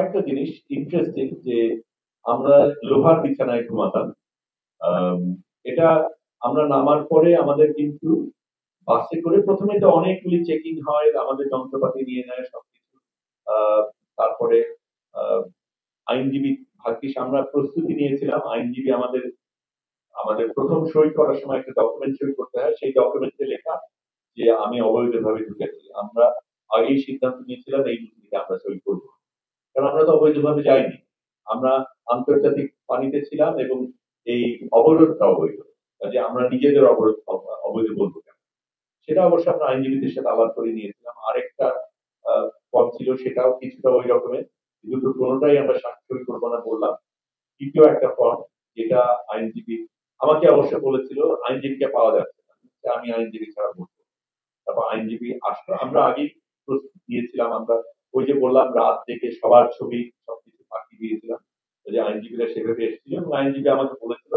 একটা জিনিস ইন্টারেস্টিং যে আমরা লোহার বিছানায় ঘুমাতাম। আম, এটা আমরা নামার পরে আমাদের কিন্তু বাসে করে প্রথমে তো অনেকগুলি চেকিং হয়, আমাদের যন্ত্রপাতি নিয়ে নেয় সবকিছু। আহ, তারপরে আহ, আইনজীবী ভাগ্যিস আমরা প্রস্তুতি নিয়েছিলাম, আইনজীবী আমাদের আমাদের প্রথম সই করার সময় একটা ডকুমেন্ট সই করতে হয়, সেই ডকুমেন্টে লেখা যে আমি অবৈধভাবে ঢুকেছি। আমরা আগেই সিদ্ধান্ত নিয়েছিলাম এই নীতিতে আমরা সই করবো, কারণ আমরা তো অবৈধভাবে যাইনি, আমরা আন্তর্জাতিক পানিতে ছিলাম এবং এই অবরোধটা অবৈধ, কাজে আমরা নিজেদের অবরোধ অবৈধ বলবো কেন। সেটা অবশ্য আমরা আইনজীবীদের সাথে আলাপ করে নিয়েছিলাম। আরেকটা পদ ছিল, সেটাও কিছুটা ওই রকমের, কিন্তু কোনোটাই আমরা স্বাক্ষর করবো না বললাম। তৃতীয় একটা ফর্ম, যেটা আইনজীবী আমাকে অবশ্য বলেছিল আইনজীবীকে পাওয়া যাচ্ছে না, আমি আইনজীবী ছাড়া বলবো। তারপর আইনজীবী আসলো, আমরা আগেই প্রস্তুতি দিয়েছিলাম। আমরা ওই যে বললাম রাত থেকে সবার ছবি সবকিছু পাঠিয়ে দিয়েছিলাম, ওই যে আইনজীবীরা সেভাবে এসেছিল এবং আইনজীবী আমাকে বলেছিল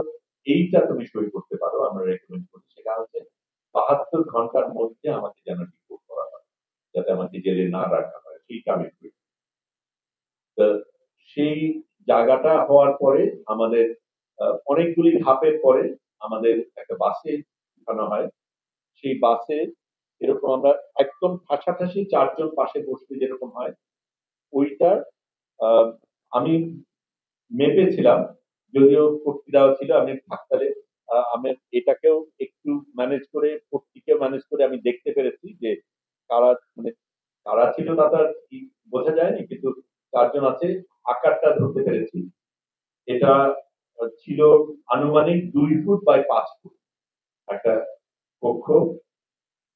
এইটা তুমি সই করতে পারো, আমরা রেকমেন্ড করি। সেটা হচ্ছে 72 ঘন্টার মধ্যে আমাকে যেন রিপোর্ট করা হয়, যাতে আমাকে জেলে না রাখা হয়, সেইটা আমি করি। তো সেই জায়গাটা হওয়ার পরে আমাদের অনেকগুলি ধাপের পরে আমাদের একটা বাসে উঠানো হয়। সেই বাসে এরকম আমরা একদম ঠাসাঠাসি চারজন পাশে বসতে যেরকম হয় ওইটার আহ, আমি মেপেছিলাম, যদিও পট্টি দেওয়া ছিল, আমি ধাক্কালে আমি এটাকেও একটু ম্যানেজ করে পট্টিকেও ম্যানেজ করে আমি দেখতে পেরেছি যে কারা মানে কারা ছিল তা তো আর কি বোঝা যায়নি, কিন্তু চারজন আছে আকারটা ধরতে পেরেছি। এটা ছিল আনুমানিক 2 ফুট বাই 5 ফুট একটা কক্ষ,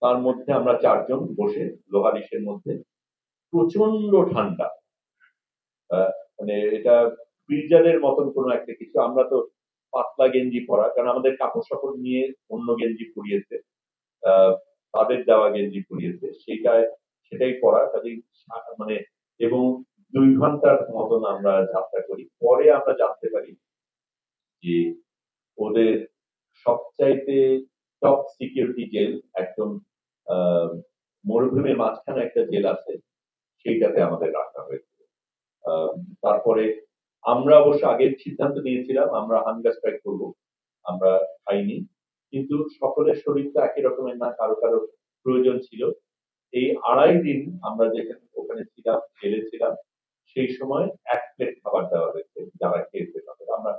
তার মধ্যে আমরা চারজন বসে লোহার ইসের মধ্যে। প্রচন্ড ঠান্ডা, মানে এটা ফ্রিজারের মতন কোনো একটা কিছু। আমরা তো পাতলা গেঞ্জি পরা, কারণ আমাদের কাপড় সাপড় নিয়ে অন্য গেঞ্জি পরিয়েছে, আহ, তাদের দেওয়া গেঞ্জি পরিয়েছে, সেটাই পরা কাজেই মানে। এবং 2 ঘন্টার মতন আমরা যাত্রা করি, পরে আমরা জানতে পারি যে ওদের সবচাইতে টপ সিকিউরিটি জেল একদম আহ মরুভূমির মাঝখানে একটা জেল আছে, সেইটাতে আমাদের রাখা হয়েছে। আহ, তারপরে আমরা অবশ্য আগে সিদ্ধান্ত নিয়েছিলাম আমরা হাঙ্গার স্ট্রাইক করবো, আমরা খাইনি, কিন্তু সকলের শরীর তো একই রকমের না, কারো কারো প্রয়োজন ছিল। এই 2.5 দিন আমরা যেখানে ওখানে ছিলাম, জেলে ছিলাম, সেই সময় 1 প্লেট খাবার দেওয়া হয়েছে, যারা খেয়েছে তাদের। আমরা